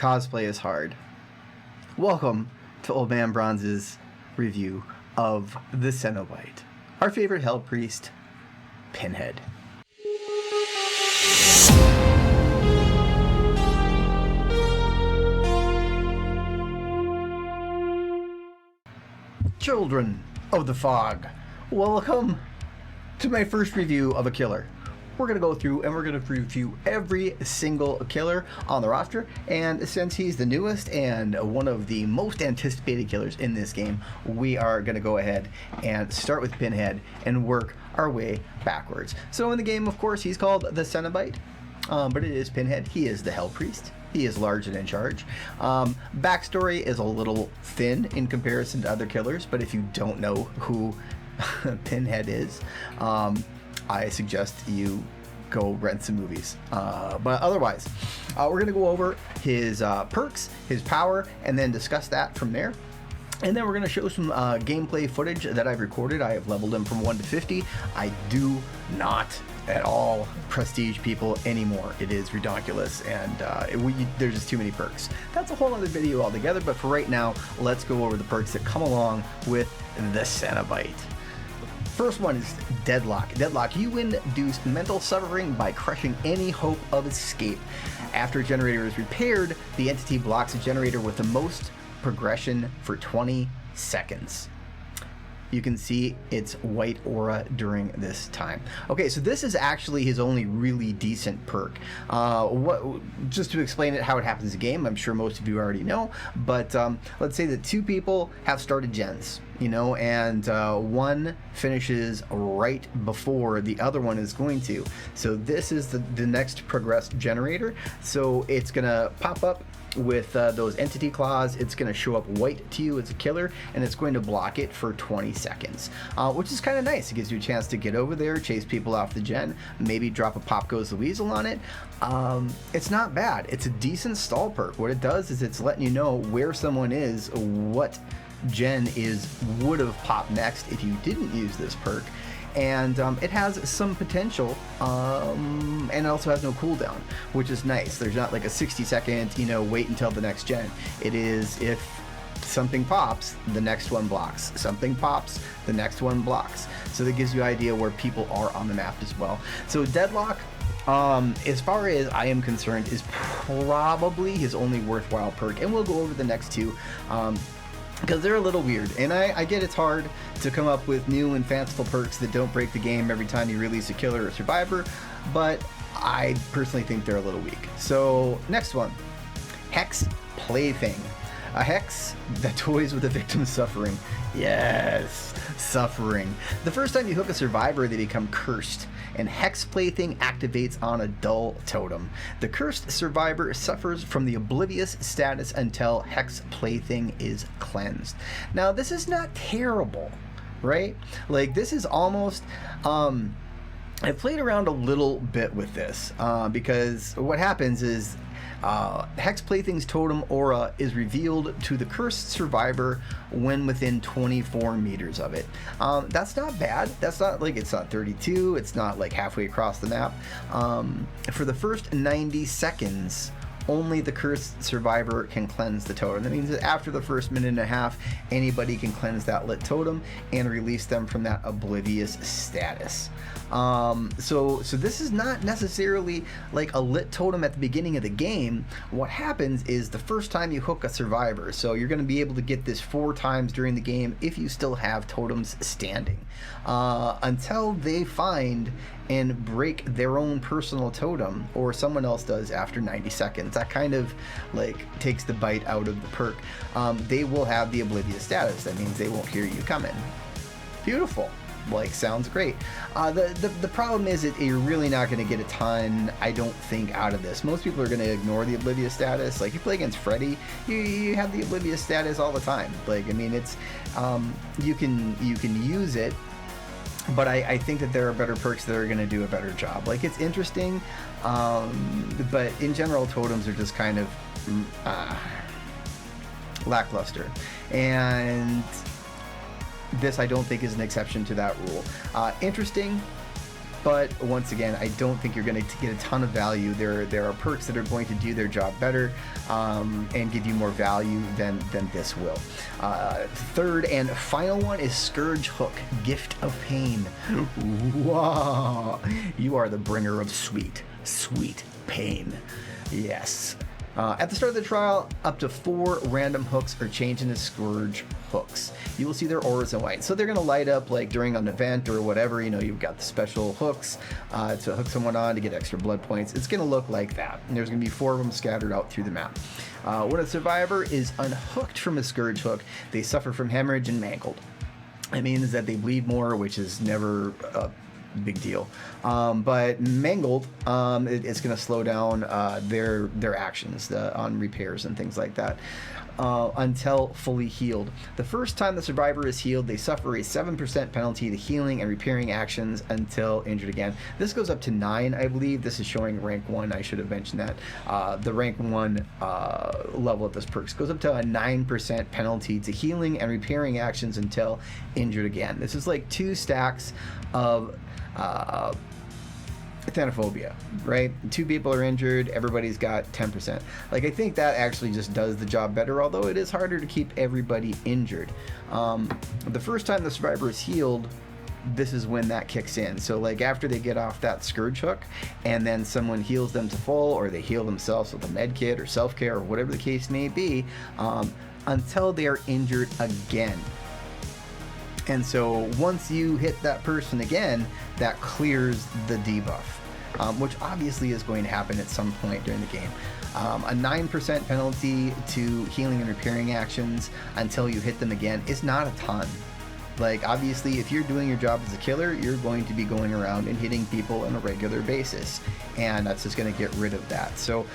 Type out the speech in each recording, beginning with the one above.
Cosplay is hard. Welcome to OldManBronze's review of the Cenobite, our favorite Hell Priest, Pinhead. Children of the Fog, welcome to my first review of a killer. We're going to go through and we're going to review every single killer on the roster, and since he's the newest and one of the most anticipated killers in this game, we are going to go ahead and start with Pinhead and work our way backwards. So in the game, of course, he's called the Cenobite, but it is Pinhead. He is the Hell Priest. He is large and in charge. Backstory is a little thin in comparison to other killers, but if you don't know who Pinhead is, I suggest you go rent some movies. But otherwise, we're going to go over his perks, his power, and then discuss that from there. And then we're going to show some gameplay footage that I've recorded. I have leveled him from 1 to 50. I do not at all prestige people anymore. It is ridiculous, and there's just too many perks. That's a whole other video altogether, but for right now, let's go over the perks that come along with the Cenobite. First one is Deadlock. Deadlock, you induce mental suffering by crushing any hope of escape. After a generator is repaired, the entity blocks a generator with the most progression for 20 seconds. You can see its white aura during this time. Okay, so this is actually his only really decent perk. Just to explain it, how it happens in the game, I'm sure most of you already know, but let's say that two people have started gens, you know, and one finishes right before the other one is going to. So this is the next progressed generator. So it's gonna pop up with those entity claws. It's going to show up white to you as a killer, and it's going to block it for 20 seconds, which is kind of nice. It gives you a chance to get over there, chase people off the gen, maybe drop a Pop Goes the Weasel on it. It's not bad. It's a decent stall perk. What it does is it's letting you know where someone is, what gen would have popped next if you didn't use this perk. And it has some potential, and it also has no cooldown, which is nice. There's not like a 60-second, wait until the next gen. It is, if something pops, the next one blocks. Something pops, the next one blocks. So that gives you an idea where people are on the map as well. So Deadlock, as far as I am concerned, is probably his only worthwhile perk, and we'll go over the next two. Because they're a little weird, and I get it's hard to come up with new and fanciful perks that don't break the game every time you release a killer or survivor, but I personally think they're a little weak. So next one, Hex Plaything. A hex that toys with the victim's suffering. Yes, suffering. The first time you hook a survivor, they become cursed, and Hex Plaything activates on a dull totem. The cursed survivor suffers from the oblivious status until Hex Plaything is cleansed. Now, this is not terrible, right? Like, this is almost... I've played around a little bit with this, because what happens is Hex Plaything's totem aura is revealed to the cursed survivor when within 24 meters of it. That's not bad. That's not like, it's not 32, it's not like halfway across the map. For the first 90 seconds, only the cursed survivor can cleanse the totem. That means that after the first minute and a half, anybody can cleanse that lit totem and release them from that oblivious status. So this is not necessarily like a lit totem at the beginning of the game. What happens is the first time you hook a survivor, so you're going to be able to get this 4 times during the game if you still have totems standing, until they find and break their own personal totem, or someone else does after 90 seconds. That kind of like takes the bite out of the perk. They will have the oblivious status. That means they won't hear you coming. Beautiful. Like, sounds great. The problem is that you're really not going to get a ton, I don't think, out of this. Most people are going to ignore the oblivious status. Like, you play against Freddy, you have the oblivious status all the time. Like, I mean, it's you can use it, but I think that there are better perks that are going to do a better job. Like, it's interesting, but in general, totems are just kind of lackluster. And this, I don't think, is an exception to that rule. Interesting, but once again, I don't think you're going to get a ton of value. There are perks that are going to do their job better and give you more value than this will. Third and final one is Scourge Hook, Gift of Pain. Wow, you are the bringer of sweet pain. Yes. At the start of the trial, up to 4 random hooks are changed into Scourge hooks. You will see their auras in white. So they're going to light up like during an event or whatever. You know, you've got the special hooks to hook someone on to get extra blood points. It's going to look like that. And there's going to be 4 of them scattered out through the map. When a survivor is unhooked from a Scourge hook, they suffer from hemorrhage and mangled. It means that they bleed more, which is never a big deal. But mangled, it's going to slow down their actions on repairs and things like that until fully healed. The first time the survivor is healed, they suffer a 7% penalty to healing and repairing actions until injured again. This goes up to 9, I believe. This is showing rank 1. I should have mentioned that. The rank 1 level of this perks goes up to a 9% penalty to healing and repairing actions until injured again. This is like 2 stacks of Thanophobia, right? 2 people are injured, everybody's got 10%. Like, I think that actually just does the job better, although it is harder to keep everybody injured. The first time the survivor is healed, this is when that kicks in. So like after they get off that Scourge hook and then someone heals them to full, or they heal themselves with a med kit or self-care or whatever the case may be, until they are injured again. And so once you hit that person again, that clears the debuff, which obviously is going to happen at some point during the game. A 9% penalty to healing and repairing actions until you hit them again is not a ton. Like, obviously, if you're doing your job as a killer, you're going to be going around and hitting people on a regular basis, and that's just going to get rid of that. So,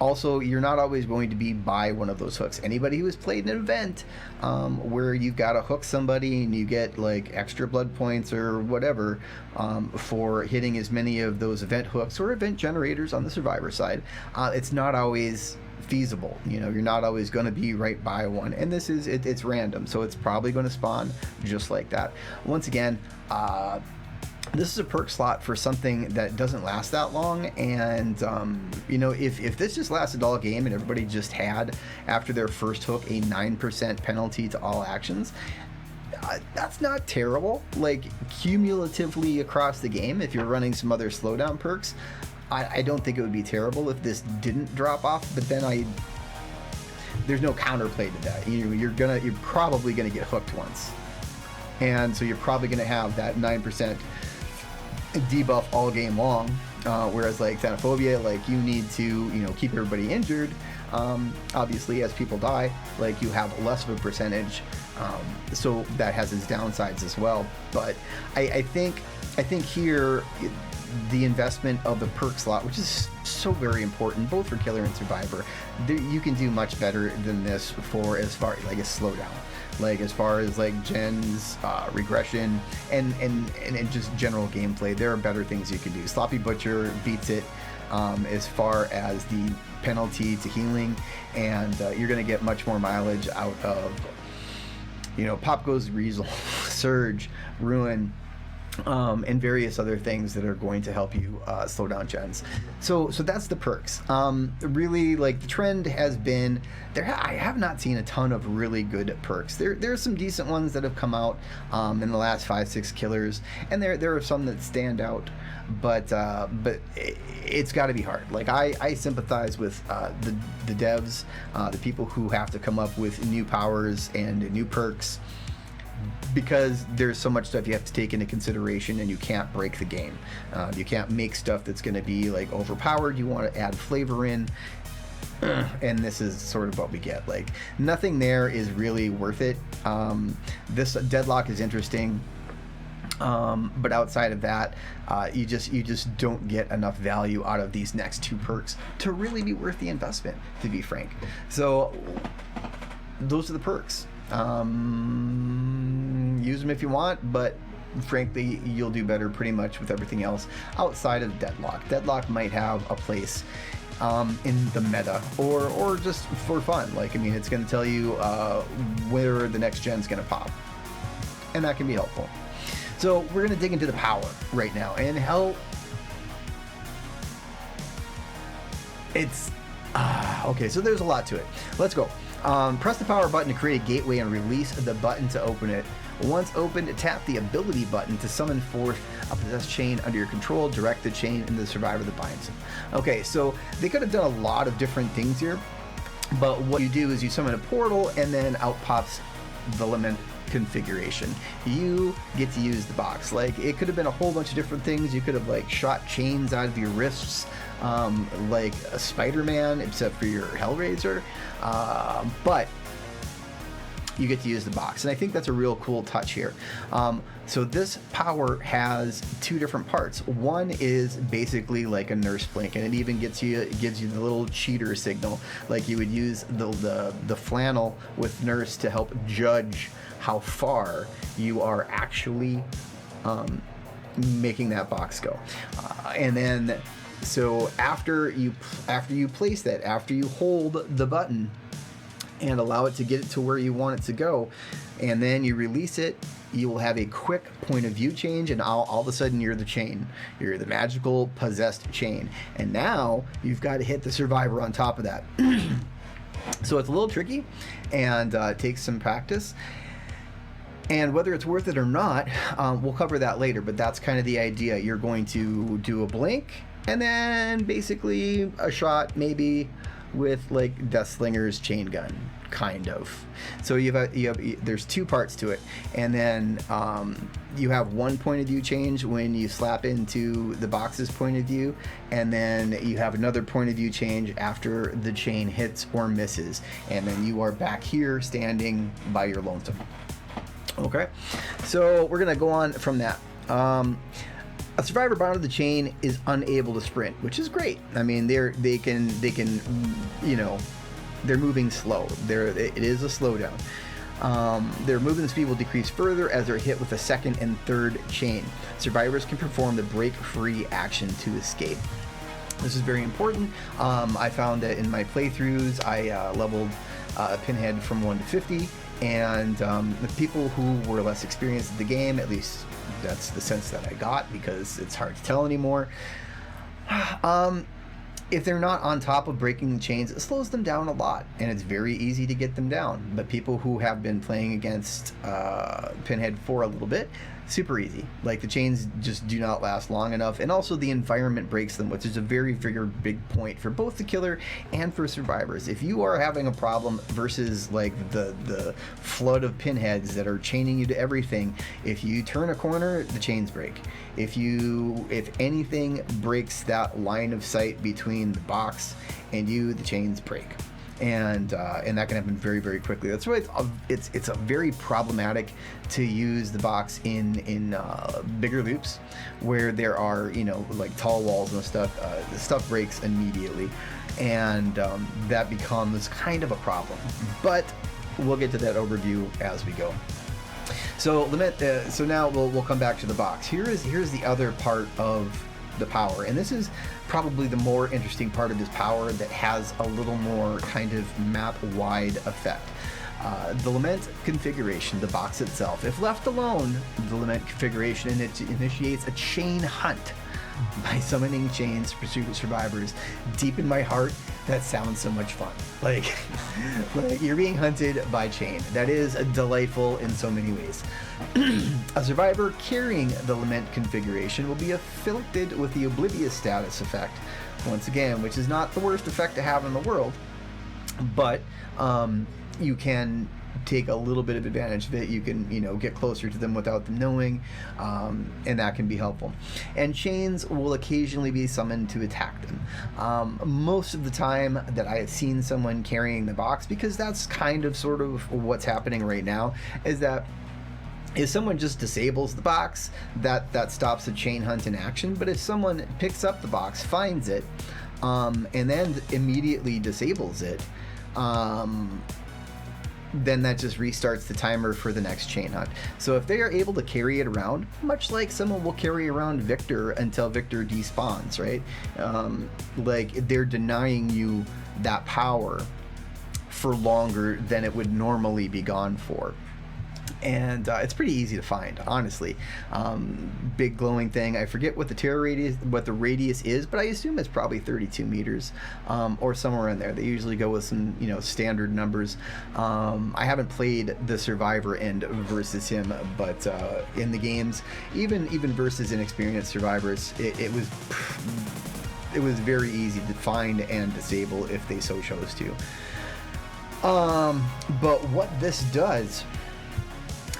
also, you're not always going to be by one of those hooks. Anybody who has played an event where you've got to hook somebody and you get like extra blood points or whatever for hitting as many of those event hooks or event generators on the survivor side, it's not always feasible. You know, you're not always going to be right by one, and this is it's random, so it's probably going to spawn just like that. Once again, this is a perk slot for something that doesn't last that long, and you know, if this just lasted all game and everybody just had, after their first hook, a 9% penalty to all actions, that's not terrible. Like, cumulatively across the game, if you're running some other slowdown perks, I don't think it would be terrible if this didn't drop off, but then there's no counterplay to that. You're probably gonna get hooked once, and so you're probably gonna have that 9% debuff all game long, whereas like Thanophobia, like, you need to, you know, keep everybody injured. Obviously, as people die, like, you have less of a percentage, so that has its downsides as well. But I think here the investment of the perk slot, which is so very important both for killer and survivor, you can do much better than this for as far like a slowdown. Like, as far as like gens, regression, and just general gameplay, there are better things you can do. Sloppy Butcher beats it as far as the penalty to healing, and you're going to get much more mileage out of, you know, Pop Goes Weasel, Surge, Ruin, and various other things that are going to help you slow down gens. So that's the perks. Really, like, the trend has been there. I have not seen a ton of really good perks. There's some decent ones that have come out in the last 5-6 killers, and there are some that stand out. But it's got to be hard. Like, I sympathize with the devs, the people who have to come up with new powers and new perks, because there's so much stuff you have to take into consideration, and you can't break the game. You can't make stuff that's going to be like overpowered. You want to add flavor in, and this is sort of what we get. Like, nothing there is really worth it. This Deadlock is interesting, but outside of that, you just don't get enough value out of these next 2 perks to really be worth the investment, to be frank. So those are the perks. Use them if you want, but frankly, you'll do better pretty much with everything else outside of Deadlock. Deadlock might have a place in the meta, or just for fun. Like, I mean, it's going to tell you where the next gen's going to pop, and that can be helpful. So we're going to dig into the power right now, and how it's okay. So there's a lot to it. Let's go. Press the power button to create a gateway and release the button to open it. Once opened, tap the ability button to summon forth a possessed chain under your control. Direct the chain into the survivor that binds him. Okay, so they could have done a lot of different things here, but what you do is you summon a portal, and then out pops the Lament Configuration. You get to use the box. Like, it could have been a whole bunch of different things. You could have like shot chains out of your wrists, like a Spider-Man, except for your Hellraiser, but you get to use the box, and I think that's a real cool touch here. So this power has two different parts. One is basically like a nurse blink, and it even gives you the little cheater signal, like you would use the flannel with nurse to help judge how far you are actually making that box go. And then so after you place that, after you hold the button and allow it to get it to where you want it to go, and then you release it, you will have a quick point of view change, and all of a sudden you're the chain. You're the magical possessed chain, and now you've got to hit the survivor on top of that. So it's a little tricky, and takes some practice, and whether it's worth it or not, we'll cover that later, but that's kind of the idea. You're going to do a blink, and then basically a shot, maybe with like Deathslinger's chain gun, kind of. So there's two parts to it, and then you have one point of view change when you slap into the box's point of view, and then you have another point of view change after the chain hits or misses, and then you are back here standing by your lonesome. Okay, so we're gonna go on from that. A survivor bound to the chain is unable to sprint, which is great. I mean, they can, you know, they're moving slow. It is a slowdown. Their movement speed will decrease further as they're hit with a second and third chain. Survivors can perform the break free action to escape. This is very important. I found that in my playthroughs, I leveled Pinhead from 1 to 50, and the people who were less experienced in the game, at least that's the sense that I got, because it's hard to tell anymore, if they're not on top of breaking the chains, it slows them down a lot, and it's very easy to get them down. But people who have been playing against Pinhead for a little bit, super easy. Like, the chains just do not last long enough, and also the environment breaks them, which is a very big point for both the killer and for survivors. If you are having a problem versus like the flood of pinheads that are chaining you to everything, if you turn a corner, the chains break. If anything breaks that line of sight between the box and you, the chains break. And that can happen very quickly. That's why it's a very problematic to use the box in bigger loops where there are, you know, like tall walls and stuff. The stuff breaks immediately, and that becomes kind of a problem. But we'll get to that overview as we go. So so now we'll come back to the box. Here's the other part of the power, and this is probably the more interesting part of this power that has a little more kind of map-wide effect. The Lament Configuration, the box itself, if left alone, the Lament Configuration initiates a chain hunt by summoning chains to pursue survivors. Deep in my heart, that sounds so much fun. Like you're being hunted by chain. That is delightful in so many ways. A survivor carrying the Lament Configuration will be afflicted with the Oblivious status effect, once again, which is not the worst effect to have in the world, but you can take a little bit of advantage of it. You can, you know, get closer to them without them knowing, and that can be helpful. And chains will occasionally be summoned to attack them. Most of the time that I have seen someone carrying the box, because that's kind of sort of what's happening right now, is that if someone just disables the box, that stops the chain hunt in action. But if someone picks up the box, finds it, and then immediately disables it, then that just restarts the timer for the next chain hunt. So if they are able to carry it around, much like someone will carry around Victor until Victor despawns, right? Like, they're denying you that power for longer than it would normally be gone for. And it's pretty easy to find, honestly. Big glowing thing. I forget what the radius is, but I assume it's probably 32 meters or somewhere in there. They usually go with some, standard numbers. I haven't played the survivor end versus him, but in the games, even versus inexperienced survivors, it was very easy to find and disable if they so chose to. But what this does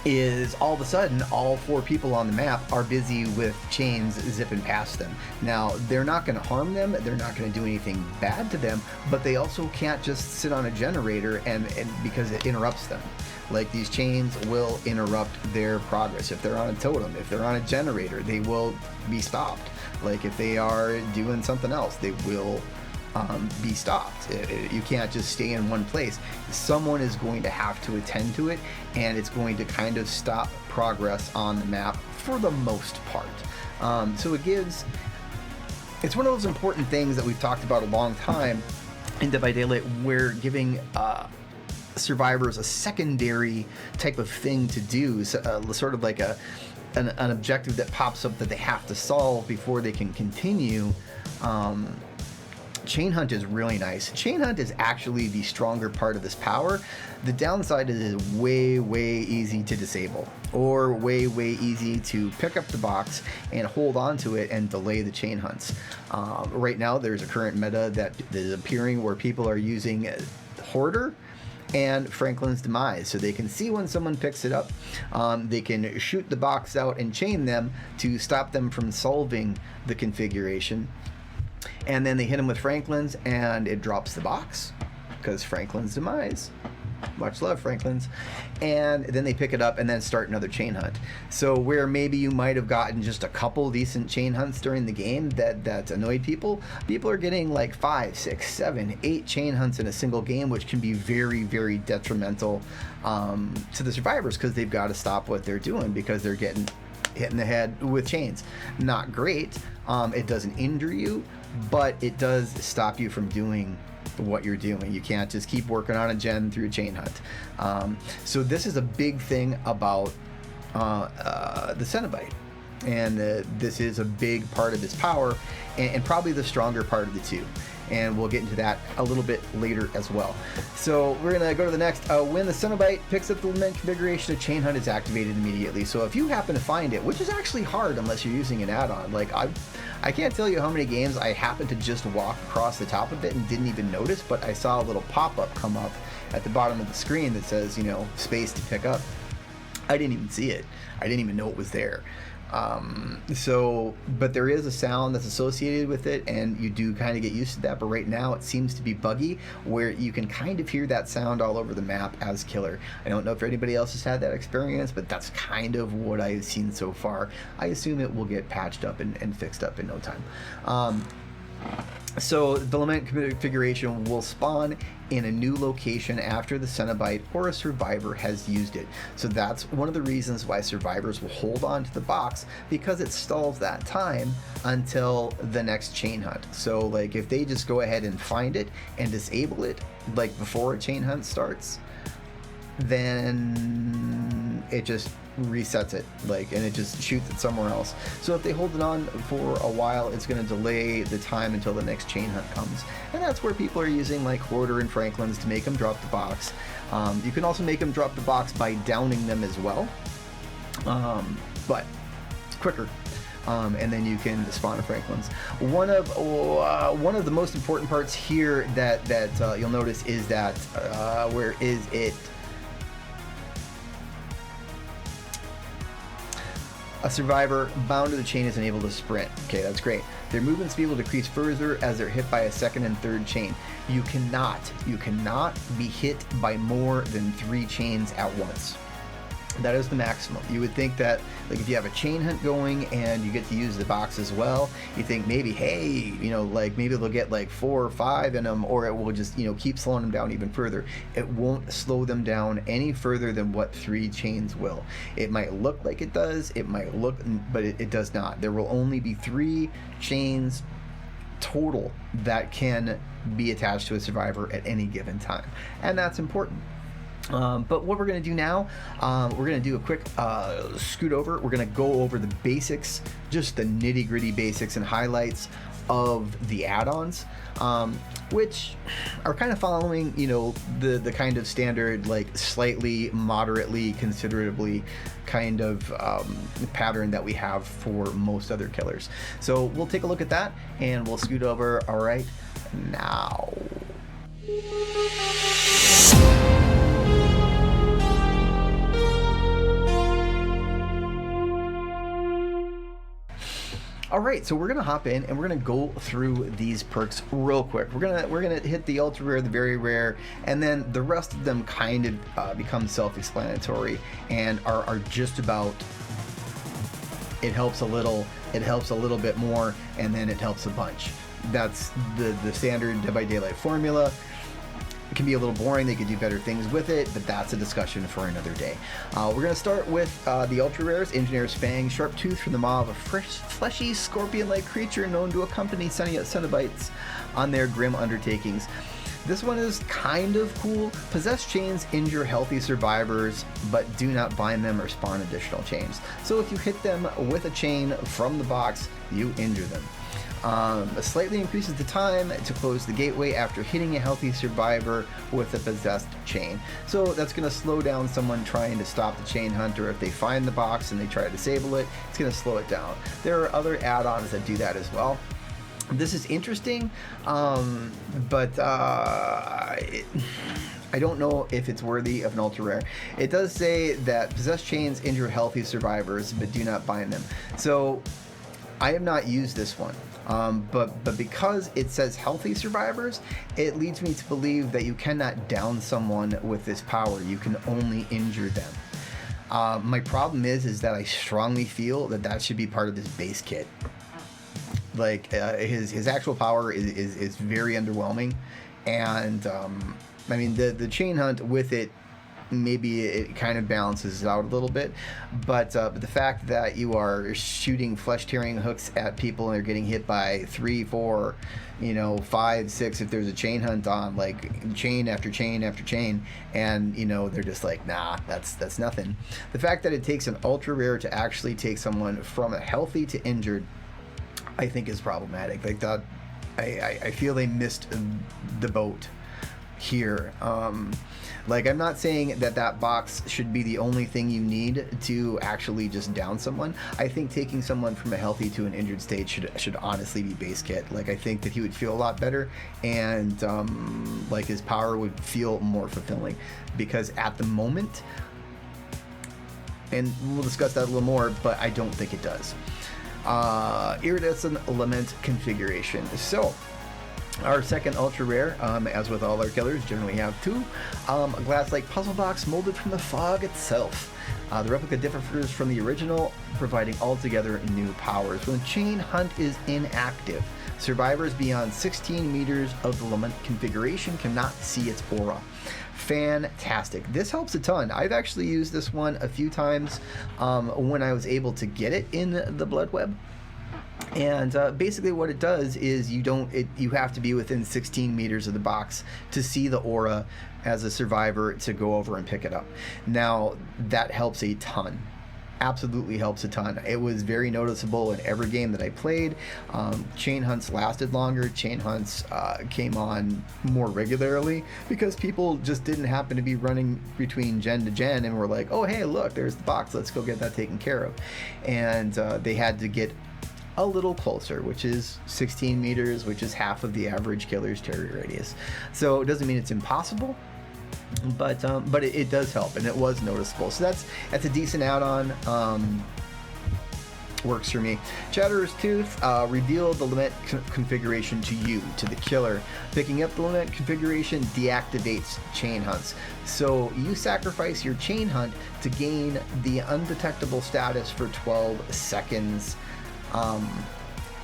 is all of a sudden all 4 people on the map are busy with chains zipping past them. Now, they're not going to harm them, they're not going to do anything bad to them, but they also can't just sit on a generator and because it interrupts them. Like, these chains will interrupt their progress. If they're on a totem, if they're on a generator, they will be stopped. Like, if they are doing something else, they will be stopped. You can't just stay in one place. Someone is going to have to attend to it, and it's going to kind of stop progress on the map for the most part. So it's one of those important things that we've talked about a long time in Dead by Daylight. We're giving survivors a secondary type of thing to do, sort of like an objective that pops up that they have to solve before they can continue. Chain Hunt is really nice. Chain Hunt is actually the stronger part of this power. The downside is it is way, way easy to disable, or way, way easy to pick up the box and hold on to it and delay the chain hunts. Right now, there's a current meta that is appearing where people are using Hoarder and Franklin's Demise, so they can see when someone picks it up. They can shoot the box out and chain them to stop them from solving the configuration. And then they hit him with Franklin's, and it drops the box, because Franklin's Demise. Much love, Franklin's. And then they pick it up and then start another chain hunt. So where maybe you might have gotten just a couple decent chain hunts during the game that annoyed people are getting like 5, 6, 7, 8 chain hunts in a single game, which can be very, very detrimental to the survivors, because they've got to stop what they're doing because they're getting hit in the head with chains. Not great. It doesn't injure you, but it does stop you from doing what you're doing. You can't just keep working on a gen through a chain hunt. So this is a big thing about the Cenobite, and this is a big part of its power, and probably the stronger part of the two. And we'll get into that a little bit later as well. So we're gonna go to the next. When the Cenobite picks up the Lament Configuration, a chain hunt is activated immediately. So if you happen to find it, which is actually hard unless you're using an add-on, like I can't tell you how many games I happened to just walk across the top of it and didn't even notice, but I saw a little pop-up come up at the bottom of the screen that says, space to pick up. I didn't even see it. I didn't even know it was there. But there is a sound that's associated with it, and you do kind of get used to that. But right now it seems to be buggy, where you can kind of hear that sound all over the map as killer. I don't know if anybody else has had that experience, but that's kind of what I've seen so far. I assume it will get patched up and fixed up in no time. So the Lament Configuration will spawn in a new location after the Cenobite or a survivor has used it. So that's one of the reasons why survivors will hold on to the box, because it stalls that time until the next chain hunt. So like if they just go ahead and find it and disable it like before a chain hunt starts, then it just resets it, and it just shoots it somewhere else. So if they hold it on for a while, it's going to delay the time until the next chain hunt comes. And that's where people are using like Hoarder and Franklin's to make them drop the box. You can also make them drop the box by downing them as well, but it's quicker. And then you can spawn a Franklin's. One of the most important parts here that you'll notice is that where is it? A survivor bound to the chain is unable to sprint. Okay, that's great. Their movement speed will decrease further as they're hit by a second and third chain. You cannot be hit by more than 3 chains at once. That is the maximum. You would think that, like, if you have a chain hunt going and you get to use the box as well, you think maybe, hey, maybe they'll get like 4 or 5 in them, or it will just, keep slowing them down even further. It won't slow them down any further than what 3 chains will. It might look like it does, but it does not. There will only be 3 chains total that can be attached to a survivor at any given time. And that's important. But what we're going to do now, we're going to do a quick scoot over. We're going to go over the basics, just the nitty gritty basics and highlights of the add-ons, which are kind of following, you know, the kind of standard, like slightly, moderately, considerably kind of pattern that we have for most other killers. So we'll take a look at that and we'll scoot over. All right, now. All right, so we're gonna hop in and we're gonna go through these perks real quick. We're gonna hit the ultra rare, the very rare, and then the rest of them kind of become self-explanatory and are just about. It helps a little, it helps a little bit more, and then it helps a bunch. That's the standard Dead by Daylight formula. It can be a little boring, they could do better things with it, but that's a discussion for another day. We're going to start with the ultra rares. Engineer's Fang, Sharp Tooth from the maw of a fleshy scorpion-like creature known to accompany Cenobites on their grim undertakings. This one is kind of cool. Possessed chains injure healthy survivors, but do not bind them or spawn additional chains. So if you hit them with a chain from the box, you injure them. Slightly increases the time to close the gateway after hitting a healthy survivor with a possessed chain. So that's going to slow down someone trying to stop the chain hunter. If they find the box and they try to disable it, it's going to slow it down. There are other add-ons that do that as well. This is interesting, but I don't know if it's worthy of an ultra rare. It does say that possessed chains injure healthy survivors but do not bind them. So I have not used this one. But because it says healthy survivors, it leads me to believe that you cannot down someone with this power. You can only injure them. My problem is that I strongly feel that should be part of this base kit. Like his actual power is very underwhelming, and I mean the chain hunt with it, maybe it kind of balances out a little bit, but the fact that you are shooting flesh tearing hooks at people and they're getting hit by 3, 4, 5, 6, if there's a chain hunt on, like chain after chain after chain, and they're just like, nah, that's nothing. The fact that it takes an ultra rare to actually take someone from a healthy to injured, I think is problematic. Like that, I feel they missed the boat here. Like, I'm not saying that box should be the only thing you need to actually just down someone. I think taking someone from a healthy to an injured state should honestly be base kit. Like, I think that he would feel a lot better, and like his power would feel more fulfilling, because at the moment, and we'll discuss that a little more, but I don't think it does. Iridescent Lament Configuration. So our second ultra rare, as with all our killers, generally have two. A glass-like puzzle box molded from the fog itself. The replica differs from the original, providing altogether new powers. When Chain Hunt is inactive, survivors beyond 16 meters of the Lament Configuration cannot see its aura. Fantastic. This helps a ton. I've actually used this one a few times when I was able to get it in the Blood Web. And basically what it does is you have to be within 16 meters of the box to see the aura as a survivor to go over and pick it up. Now, that helps a ton. Absolutely helps a ton. It was very noticeable in every game that I played. Chain hunts lasted longer. Chain hunts came on more regularly because people just didn't happen to be running between gen to gen and were like, oh, hey, look, there's the box. Let's go get that taken care of. And they had to get a little closer, which is 16 meters, which is half of the average killer's terror radius. So it doesn't mean it's impossible, but it does help, and it was noticeable. So that's a decent add-on. Works for me. Chatterer's Tooth reveal the Lament configuration to you, to the killer. Picking up the Lament configuration deactivates chain hunts. So you sacrifice your chain hunt to gain the undetectable status for 12 seconds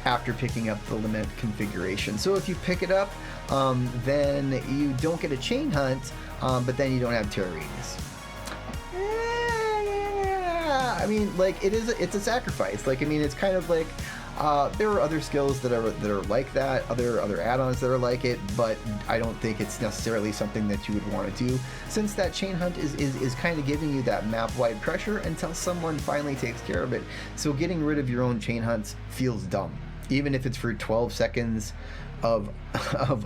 after picking up the Lament configuration. So if you pick it up, then you don't get a chain hunt, but then you don't have terror radius. I mean, like, it's a sacrifice. Like, I mean, it's kind of like There are other skills that are like that, other add-ons that are like it, but I don't think it's necessarily something that you would want to do, since that chain hunt is kind of giving you that map-wide pressure until someone finally takes care of it. So getting rid of your own chain hunts feels dumb, even if it's for 12 seconds of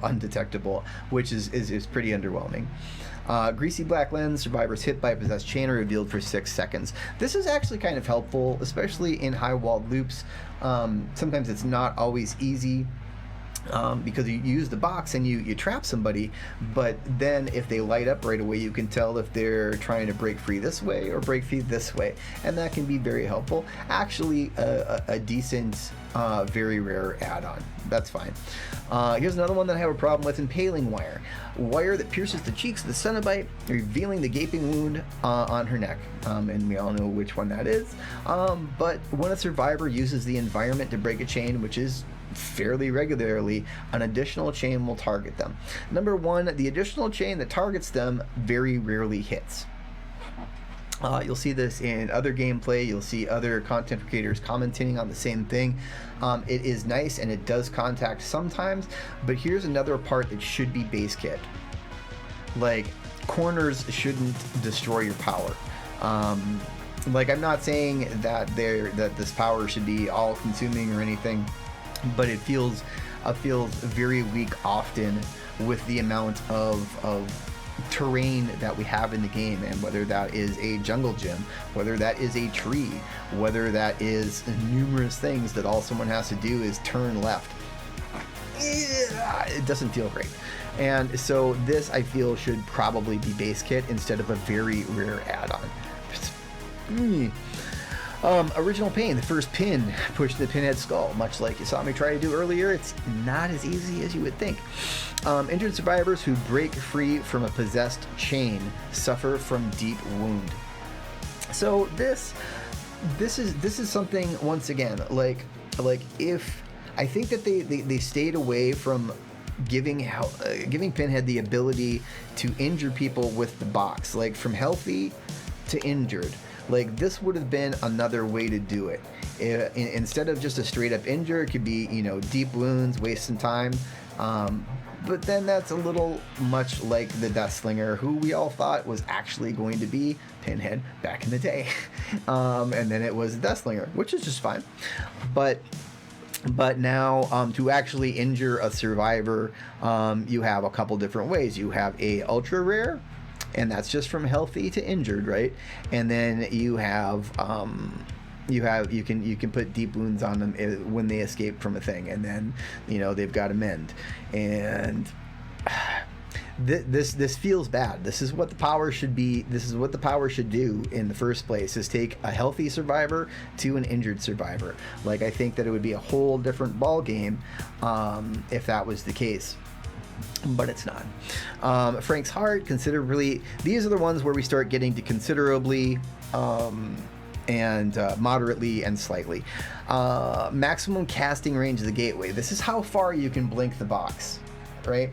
undetectable, which is pretty underwhelming. Greasy black lens, survivors hit by a possessed chain are revealed for 6 seconds. This is actually kind of helpful, especially in high walled loops. Sometimes it's not always easy, because you use the box and you trap somebody, but then if they light up right away, you can tell if they're trying to break free this way or break free this way, and that can be very helpful. Actually, a decent, very rare add-on. That's fine. Here's another one that I have a problem with: impaling wire. Wire that pierces the cheeks of the Cenobite, revealing the gaping wound on her neck. And we all know which one that is. But when a survivor uses the environment to break a chain, which is fairly regularly, an additional chain will target them. Number one, the additional chain that targets them very rarely hits. You'll see this in other gameplay. You'll see other content creators commenting on the same thing. It is nice and it does contact sometimes, but here's another part that should be base kit. Like, corners shouldn't destroy your power. Like, I'm not saying that this power should be all consuming or anything, but it feels very weak often with the amount of terrain that we have in the game, and whether that is a jungle gym, whether that is a tree, whether that is numerous things that all someone has to do is turn left. It doesn't feel great. And so this, I feel, should probably be base kit instead of a very rare add-on. Original pain, the first pin pushed the Pinhead skull. Much like you saw me try to do earlier, it's not as easy as you would think. Injured survivors who break free from a possessed chain suffer from deep wound. So this is something, once again, like if I think that they stayed away from giving Pinhead the ability to injure people with the box, like from healthy to injured. Like, this would have been another way to do it. Instead of just a straight up injure, it could be, deep wounds, waste some time. But then that's a little much like the Deathslinger, who we all thought was actually going to be Pinhead back in the day. And then it was Deathslinger, which is just fine. But now, to actually injure a survivor, you have a couple different ways. You have a ultra rare, and that's just from healthy to injured, right? And then you have you can put deep wounds on them when they escape from a thing, and then they've got to mend. And this feels bad. This is what the power should be. This is what the power should do in the first place: is take a healthy survivor to an injured survivor. Like, I think that it would be a whole different ball game if that was the case. But it's not. Frank's heart, considerably. These are the ones where we start getting to considerably and moderately and slightly. Maximum casting range of the gateway. This is how far you can blink the box, right?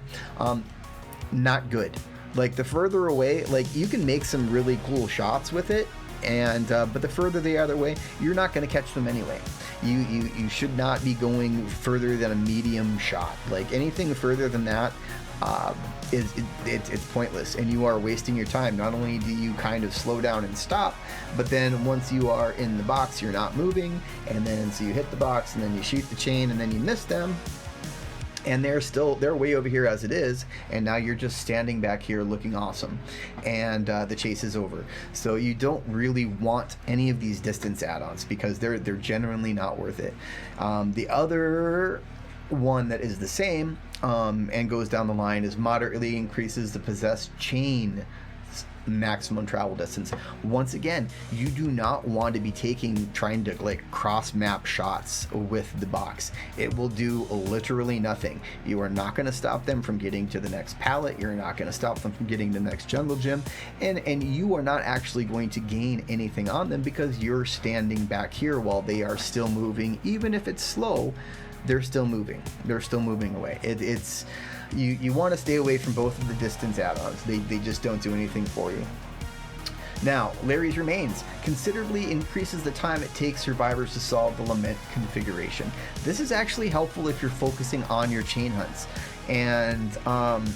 Not good. Like, the further away, like, you can make some really cool shots with it, and but the further the other way, you're not going to catch them anyway. You should not be going further than a medium shot. Like, anything further than that it's pointless, and you are wasting your time. Not only do you kind of slow down and stop, but then once you are in the box, you're not moving, and then so you hit the box, and then you shoot the chain, and then you miss them, and they're way over here as it is, and now you're just standing back here looking awesome, and the chase is over. So you don't really want any of these distance add-ons, because they're genuinely not worth it. The other one that is the same and goes down the line is moderately increases the possessed chain maximum travel distance. Once again, you do not want to be trying to like cross map shots with the box. It will do literally nothing. You are not going to stop them from getting to the next pallet. You're not going to stop them from getting to the next jungle gym, and you are not actually going to gain anything on them, because you're standing back here while they are still moving. Even if it's slow, they're still moving. They're still moving away. You want to stay away from both of the distance add-ons. They just don't do anything for you. Now, Larry's Remains considerably increases the time it takes survivors to solve the Lament Configuration. This is actually helpful if you're focusing on your chain hunts. And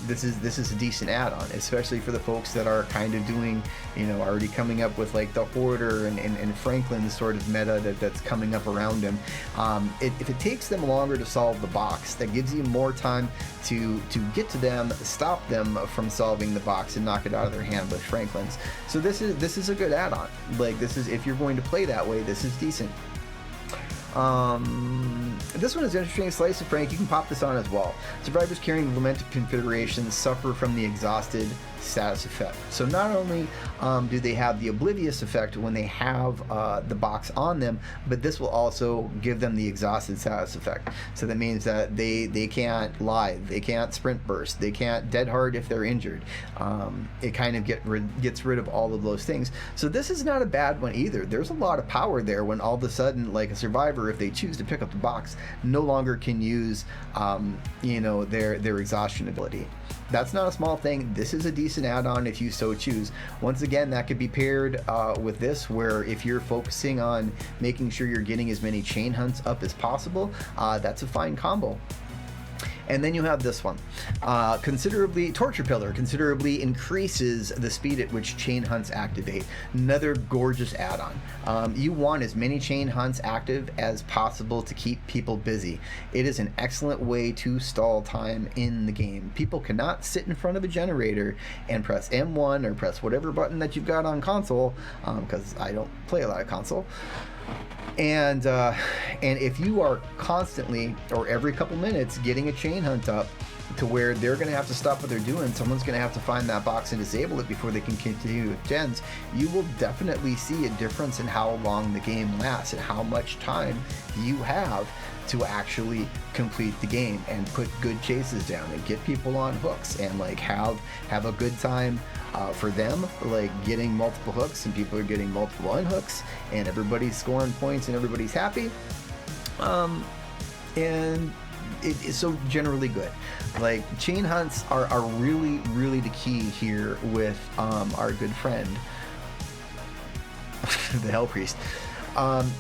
this is a decent add-on, especially for the folks that are kind of doing, already coming up with like the Hoarder and Franklin's sort of meta that's coming up around him. If it takes them longer to solve the box, that gives you more time to get to them, stop them from solving the box, and knock it out of their hand with Franklin's. So this is a good add-on. Like, this is, if you're going to play that way, this is decent. This one is interesting. Slice of Frank, you can pop this on as well. Survivors carrying the Lament Configuration suffer from the exhausted status effect. So not only do they have the oblivious effect when they have the box on them, but this will also give them the exhausted status effect. So that means that they can't lie, they can't sprint burst, they can't dead hard if they're injured. It kind of gets rid of all of those things. So this is not a bad one either. There's a lot of power there when all of a sudden, like, a survivor, if they choose to pick up the box, no longer can use their exhaustion ability. That's not a small thing. This is a decent add-on if you so choose. Once again, that could be paired with this, where if you're focusing on making sure you're getting as many chain hunts up as possible, that's a fine combo. And then you have this one. Torture Pillar considerably increases the speed at which chain hunts activate. Another gorgeous add-on. You want as many chain hunts active as possible to keep people busy. It is an excellent way to stall time in the game. People cannot sit in front of a generator and press M1 or press whatever button that you've got on console, because I don't play a lot of console. And if you are constantly, or every couple minutes, getting a chain hunt up to where they're going to have to stop what they're doing, someone's going to have to find that box and disable it before they can continue with gens, you will definitely see a difference in how long the game lasts and how much time you have to actually complete the game and put good chases down and get people on hooks and like have a good time for them, like getting multiple hooks, and people are getting multiple unhooks, and everybody's scoring points and everybody's happy. And it is so generally good. Like, chain hunts are really, really the key here with our good friend the Hell Priest.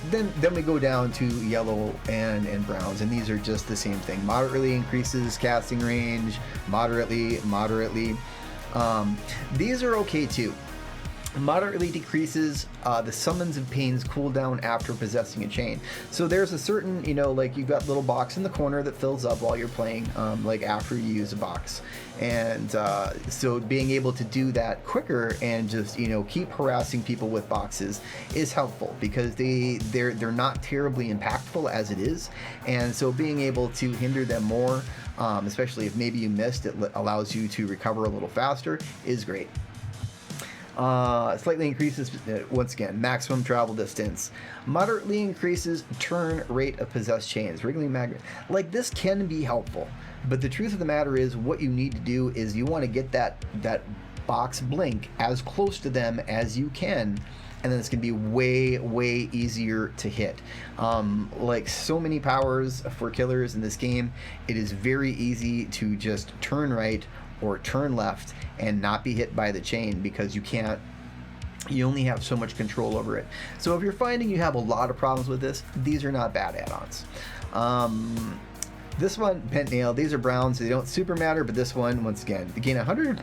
Then we go down to yellow and browns, and these are just the same thing. Moderately increases casting range, moderately. These are okay too. Moderately decreases the summons and pains cooldown after possessing a chain. So there's a certain, like, you've got little box in the corner that fills up while you're playing, like after you use a box. And so being able to do that quicker and just, keep harassing people with boxes is helpful, because they're not terribly impactful as it is. And so being able to hinder them more, especially if maybe you missed, it allows you to recover a little faster, is great. Slightly increases, once again, maximum travel distance. Moderately increases turn rate of possessed chains. Wriggling magnet. Like, this can be helpful, but the truth of the matter is, what you need to do is you want to get that box blink as close to them as you can, and then it's going to be way easier to hit. Like, so many powers for killers in this game, it is very easy to just turn right or turn left and not be hit by the chain, because you only have so much control over it. So if you're finding you have a lot of problems with this, these are not bad add-ons. This one, Bent Nail, these are browns, so they don't super matter, but this one, once again, you gain 100%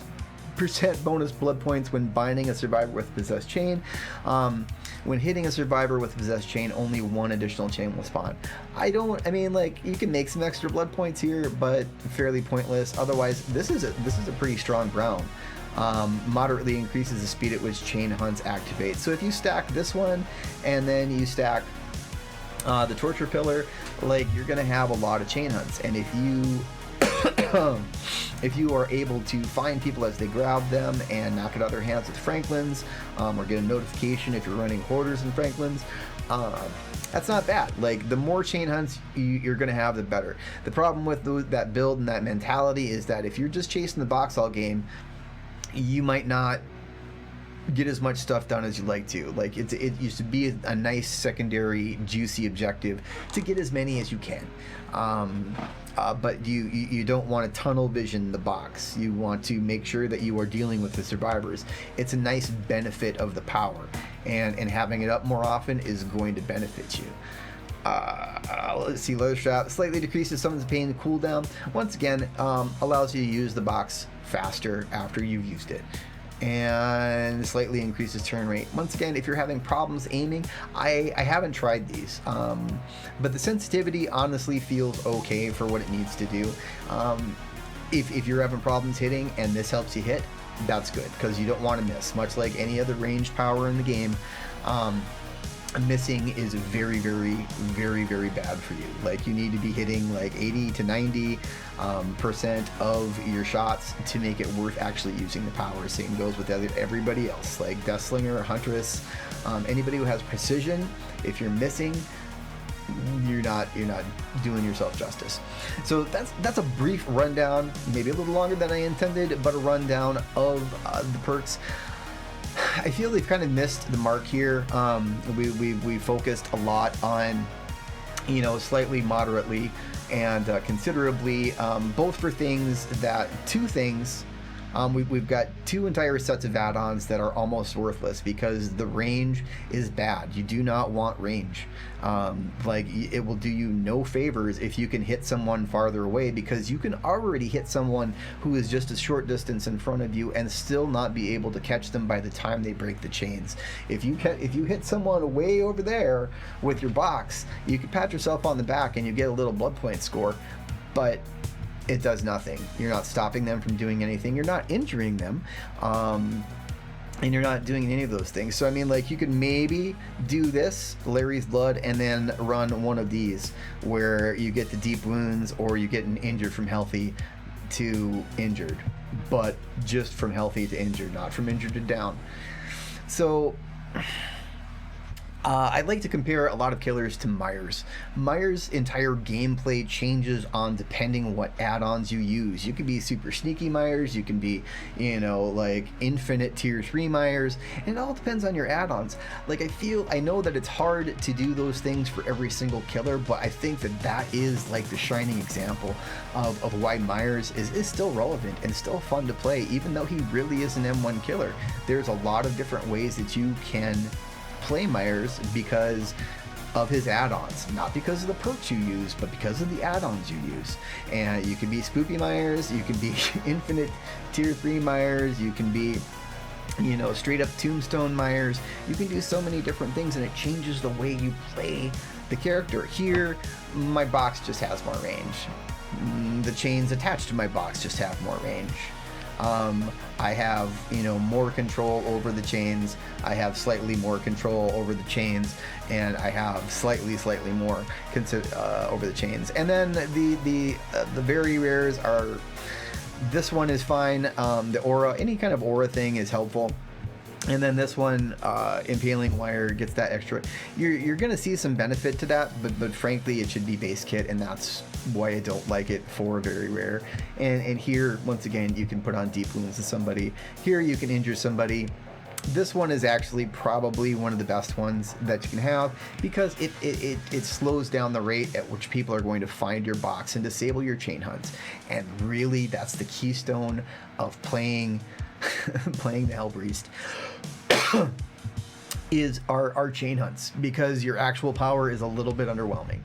bonus blood points when binding a survivor with possessed chain. When hitting a survivor with possessed chain, only one additional chain will spawn. Like, you can make some extra blood points here, but fairly pointless. Otherwise, this is a pretty strong brown. Moderately increases the speed at which chain hunts activate. So if you stack this one and then you stack the Torture Pillar, like, you're gonna have a lot of chain hunts. And if you are able to find people as they grab them and knock it out of their hands with Franklin's, or get a notification if you're running Hoarders and Franklin's, that's not bad. Like, the more chain hunts you're going to have, the better. The problem with that build and that mentality is that if you're just chasing the box all game, you might not get as much stuff done as you like to. Like it used to be a nice secondary juicy objective to get as many as you can. But you don't want to tunnel vision the box. You want to make sure that you are dealing with the survivors. It's a nice benefit of the power, and having it up more often is going to benefit you. Let's see, leather strap slightly decreases someone's pain and cooldown. Once again, allows you to use the box faster after you've used it, and slightly increases turn rate. Once again, if you're having problems aiming, I haven't tried these, but the sensitivity honestly feels okay for what it needs to do. If you're having problems hitting and this helps you hit, that's good, because you don't want to miss. Much like any other ranged power in the game, missing is very, very, very, very bad for you. Like, you need to be hitting like 80 to 90% of your shots to make it worth actually using the power. Same goes with everybody else, like Deathslinger, Huntress, anybody who has precision. If you're missing, you're not doing yourself justice. So that's a brief rundown, maybe a little longer than I intended, but a rundown of the perks. I feel they've kind of missed the mark here. We focused a lot on, slightly, moderately, and considerably, both for things that, two things. We've got two entire sets of add-ons that are almost worthless because the range is bad. You do not want range. Like, it will do you no favors if you can hit someone farther away, because you can already hit someone who is just a short distance in front of you and still not be able to catch them by the time they break the chains. If you hit someone way over there with your box, you can pat yourself on the back and you get a little blood point score, but it does nothing. You're not stopping them from doing anything. You're not injuring them. And you're not doing any of those things. So, I mean, like, you could maybe do this, Larry's Blood, and then run one of these where you get the deep wounds, or you get an injured from healthy to injured. But just from healthy to injured, not from injured to down. So I'd like to compare a lot of killers to Myers. Myers' entire gameplay changes on depending what add-ons you use. You can be super sneaky Myers, you can be, like infinite tier 3 Myers, and it all depends on your add-ons. Like, I know that it's hard to do those things for every single killer, but I think that is like the shining example of why Myers is still relevant and still fun to play, even though he really is an M1 killer. There's a lot of different ways that you can play Myers because of his add-ons, not because of the perks you use, but because of the add-ons you use. And you can be Spoopy Myers, you can be infinite tier 3 Myers, you can be, straight up Tombstone Myers. You can do so many different things, and it changes the way you play the character. Here, my box just has more range. The chains attached to my box just have more range. I have, more control over the chains. I have slightly more control over the chains, and I have slightly more over the chains. And then the very rares are, this one is fine. The aura, any kind of aura thing is helpful. And then this one, Impaling Wire, gets that extra. You're going to see some benefit to that, but frankly, it should be base kit, and that's why I don't like it for very rare. And here, once again, you can put on deep wounds to somebody. Here, you can injure somebody. This one is actually probably one of the best ones that you can have, because it slows down the rate at which people are going to find your box and disable your chain hunts. And really, that's the keystone of playing the Hellpriest. is our chain hunts, because your actual power is a little bit underwhelming.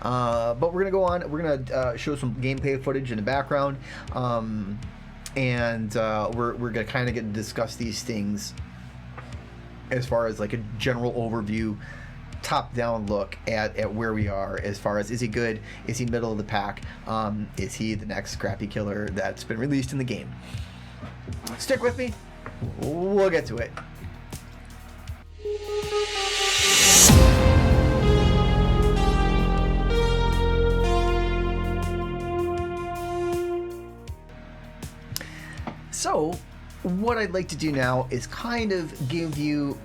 But we're gonna go on. We're gonna show some gameplay footage in the background, and we're gonna kind of get to discuss these things as far as like a general overview, top-down look at where we are as far as, is he good, is he middle of the pack, is he the next scrappy killer that's been released in the game. Stick with me, we'll get to it. So what I'd like to do now is kind of give you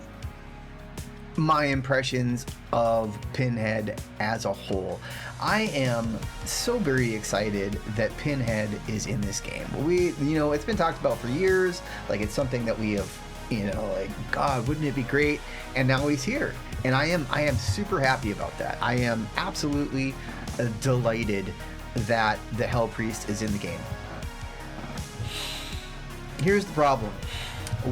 my impressions of Pinhead as a whole. I am so very excited that Pinhead is in this game. It's been talked about for years. Like, it's something that we have You know, like, God, wouldn't it be great? And now he's here, and I am super happy about that. I am absolutely delighted that the Hell Priest is in the game. Here's the problem.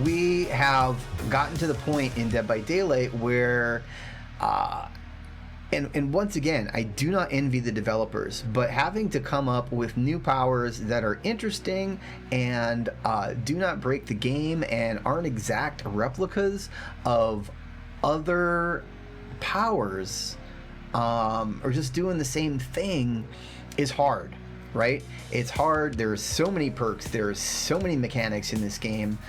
We have gotten to the point in Dead by Daylight where and once again, I do not envy the developers, but having to come up with new powers that are interesting and do not break the game and aren't exact replicas of other powers, or just doing the same thing, is hard, right? It's hard. There's so many perks. There's so many mechanics in this game,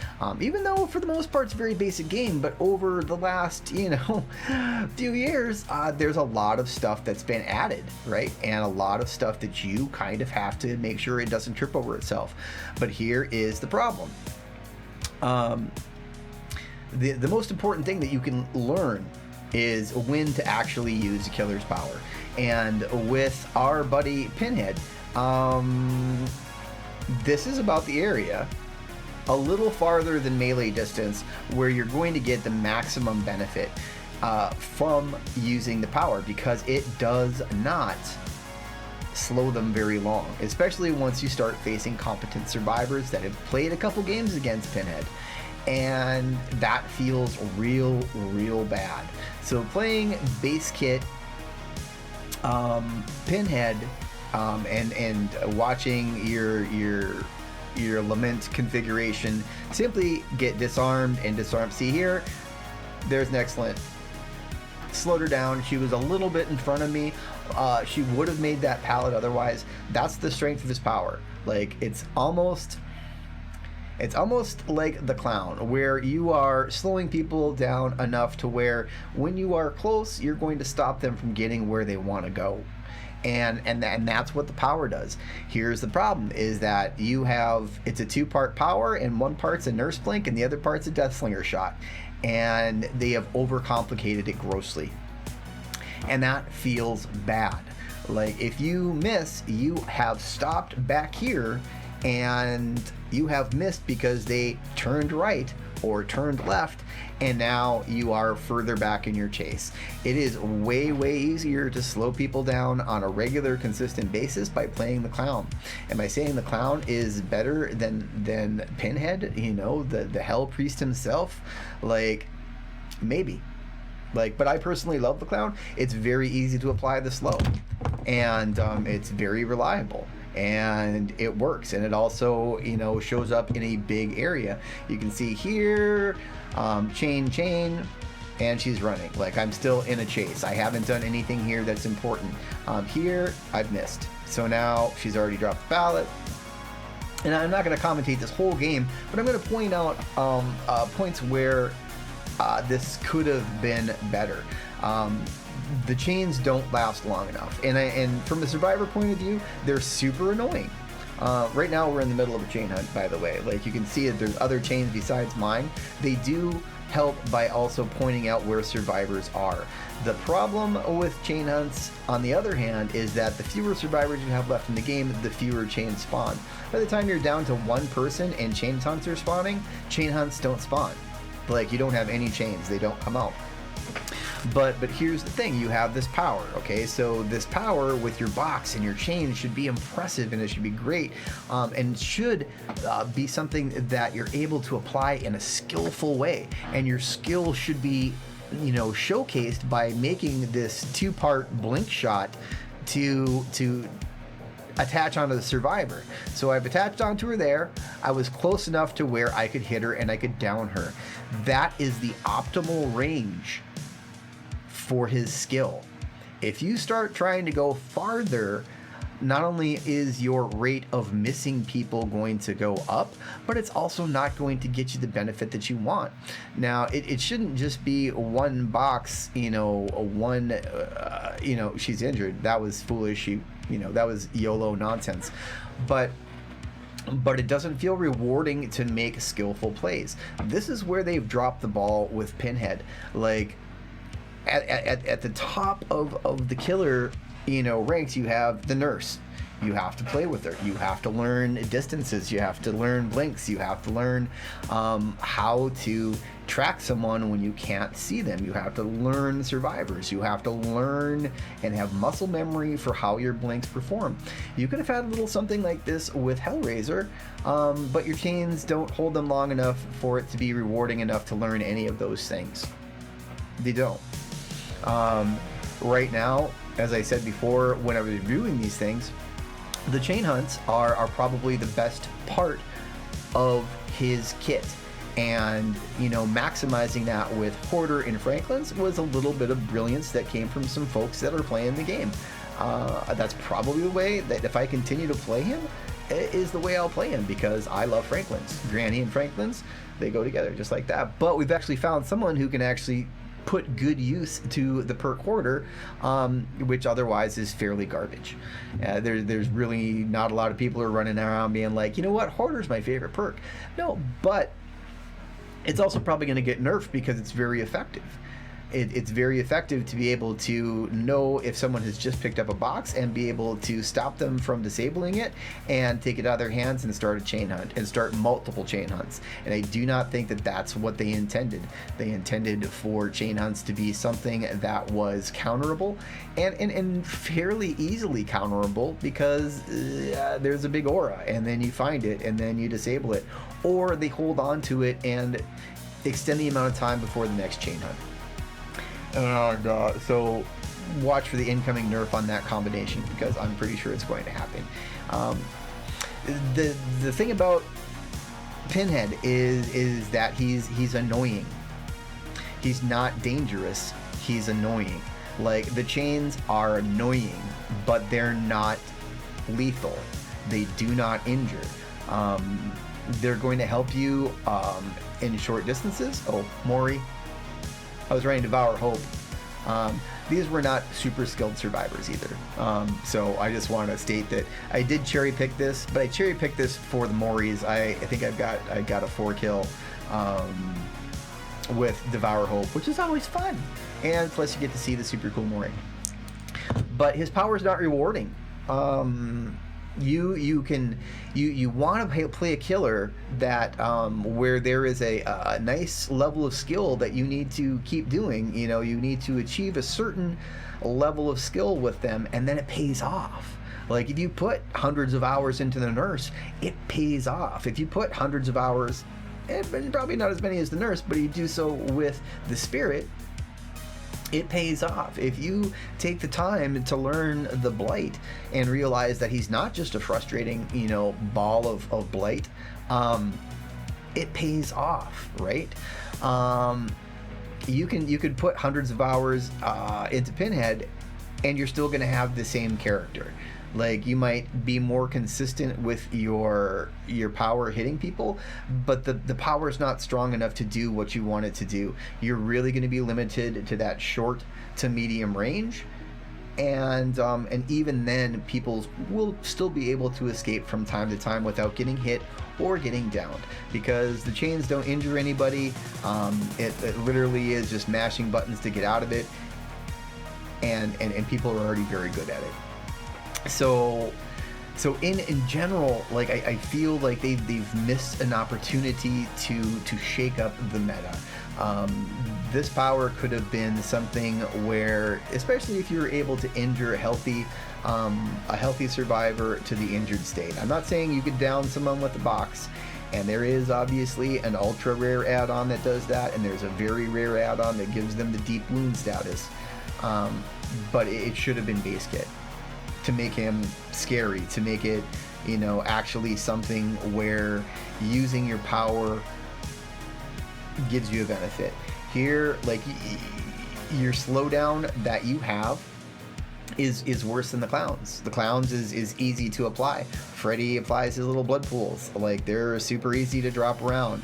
even though for the most part it's a very basic game. But over the last, few years, there's a lot of stuff that's been added, right? And a lot of stuff that you kind of have to make sure it doesn't trip over itself. But here is the problem. The most important thing that you can learn is when to actually use a killer's power. And with our buddy Pinhead, this is about the area a little farther than melee distance where you're going to get the maximum benefit from using the power, because it does not slow them very long, especially once you start facing competent survivors that have played a couple games against Pinhead, and that feels real bad. So playing base kit Pinhead and watching your Lament configuration simply get disarmed and disarmed. See here, there's an excellent. Slowed her down. She was a little bit in front of me. She would have made that pallet otherwise. That's the strength of his power. Like, it's almost like the clown, where you are slowing people down enough to where when you are close, you're going to stop them from getting where they want to go. And that's what the power does. Here's the problem, is that it's a two-part power, and one part's a nurse blink and the other part's a death slinger shot, and they have overcomplicated it grossly, and that feels bad. Like, if you miss, you have stopped back here and you have missed because they turned right or turned left, and now you are further back in your chase. It is way easier to slow people down on a regular, consistent basis by playing the clown. Am I saying the clown is better than Pinhead, the Hell Priest himself? Like, maybe. But I personally love the clown. It's very easy to apply the slow, and it's very reliable, and it works, and it also shows up in a big area. You can see here, chain, and she's running. Like, I'm still in a chase. I haven't done anything here that's important. Here I've missed, so now she's already dropped the ballot. And I'm not going to commentate this whole game, but I'm going to point out points where this could have been better. The chains don't last long enough, and from a survivor point of view, they're super annoying. Right now we're in the middle of a chain hunt, by the way. Like, you can see that there's other chains besides mine. They do help by also pointing out where survivors are. The problem with chain hunts, on the other hand, is that the fewer survivors you have left in the game, the fewer chains spawn. By the time you're down to one person and chain hunts are spawning, chain hunts don't spawn. Like, you don't have any chains, they don't come out. But here's the thing, you have this power, okay? So this power with your box and your chain should be impressive, and it should be great, and should be something that you're able to apply in a skillful way, and your skill should be showcased by making this two-part blink shot to attach onto the survivor. So I've attached onto her there. I was close enough to where I could hit her and I could down her. That is the optimal range for his skill. If you start trying to go farther, not only is your rate of missing people going to go up, but it's also not going to get you the benefit that you want. Now, it shouldn't just be one box, she's injured. That was foolish. That was YOLO nonsense. But it doesn't feel rewarding to make skillful plays. This is where they've dropped the ball with Pinhead. Like, at the top of the killer ranks, you have the nurse. You have to play with her. You have to learn distances. You have to learn blinks. You have to learn how to track someone when you can't see them. You have to learn survivors. You have to learn and have muscle memory for how your blinks perform. You could have had a little something like this with Hellraiser, but your chains don't hold them long enough for it to be rewarding enough to learn any of those things. They don't. Right now, as I said before, when I was reviewing these things, the chain hunts are probably the best part of his kit. And, maximizing that with Hoarder and Franklin's was a little bit of brilliance that came from some folks that are playing the game. That's probably the way that if I continue to play him, it is the way I'll play him, because I love Franklin's. Granny and Franklin's, they go together just like that. But we've actually found someone who can actually put good use to the perk Hoarder, which otherwise is fairly garbage. There's really not a lot of people who are running around being like, you know what, Hoarder's my favorite perk. No, but it's also probably going to get nerfed because it's very effective. It's very effective to be able to know if someone has just picked up a box and be able to stop them from disabling it and take it out of their hands and start a chain hunt and start multiple chain hunts. And I do not think that that's what they intended. They intended for chain hunts to be something that was counterable and fairly easily counterable, because there's a big aura and then you find it and then you disable it, or they hold on to it and extend the amount of time before the next chain hunt. Oh god, so watch for the incoming nerf on that combination, because I'm pretty sure it's going to happen. The thing about Pinhead is that he's annoying. He's not dangerous, he's annoying. Like, the chains are annoying, but they're not lethal. They do not injure. They're going to help you in short distances. Oh, Maury. I was writing Devour Hope. These were not super skilled survivors either. So I just want to state that I did cherry pick this, but I cherry picked this for the Mauries. I think I got a 4-kill with Devour Hope, which is always fun. And plus you get to see the super cool Maury. But his power is not rewarding. You want to play a killer that where there is a nice level of skill that you need to keep doing. You need to achieve a certain level of skill with them, and then it pays off. Like, if you put hundreds of hours into the nurse, it pays off. If you put hundreds of hours, and probably not as many as the nurse, but you do so with the spirit, it pays off. If you take the time to learn the blight and realize that he's not just a frustrating, ball of blight, it pays off, right? You could put hundreds of hours into Pinhead, and you're still going to have the same character. Like, you might be more consistent with your power hitting people, but the power is not strong enough to do what you want it to do. You're really going to be limited to that short to medium range, and even then, people will still be able to escape from time to time without getting hit or getting downed, because the chains don't injure anybody. It literally is just mashing buttons to get out of it, and people are already very good at it. So in general, like, I feel like they've missed an opportunity to shake up the meta. This power could have been something where, especially if you're able to injure a healthy survivor to the injured state. I'm not saying you could down someone with a box, and there is obviously an ultra rare add-on that does that, and there's a very rare add-on that gives them the deep wound status. But it should have been base kit, to make him scary, to make it, actually something where using your power gives you a benefit. Here, like, your slowdown that you have is worse than the clowns. The clowns is easy to apply. Freddy applies his little blood pools. Like, they're super easy to drop around.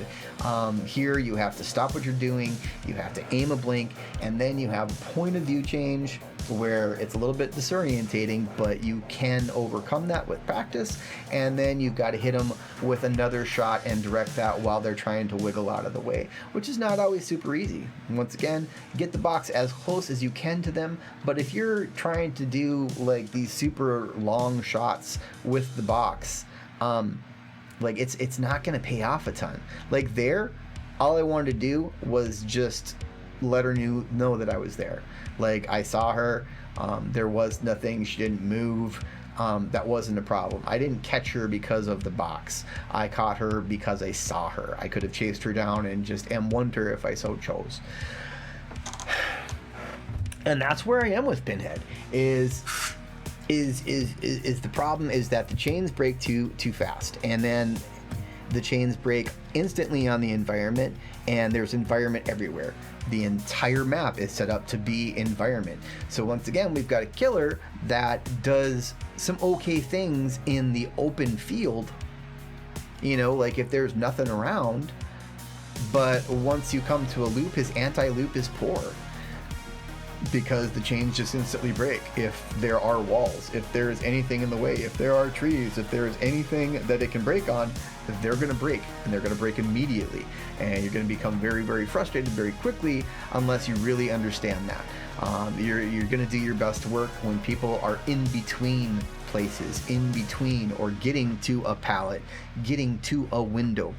Here, you have to stop what you're doing, you have to aim a blink, and then you have a point of view change where it's a little bit disorientating, but you can overcome that with practice, and then you've got to hit them with another shot and direct that while they're trying to wiggle out of the way, which is not always super easy. Once again, get the box as close as you can to them, but if you're trying to do like these super long shots with the box, like it's not going to pay off a ton. Like there, all I wanted to do was just let her know that I was there. Like I saw her, there was nothing, she didn't move, that wasn't a problem. I didn't catch her because of the box. I caught her because I saw her. I could have chased her down and just M1'd her if I so chose. And that's where I am with Pinhead. Is the problem is that the chains break too fast, and then the chains break instantly on the environment, and there's environment everywhere. The entire map is set up to be environment. So once again, we've got a killer that does some okay things in the open field, you know, like if there's nothing around, but once you come to a loop, his anti-loop is poor, because the chains just instantly break if there are walls, if there is anything in the way, if there are trees, if there is anything that it can break on, they're going to break, and they're going to break immediately, and you're going to become very, very frustrated very quickly unless you really understand that. You're going to do your best work when people are in between places, in between, or getting to a pallet, getting to a window.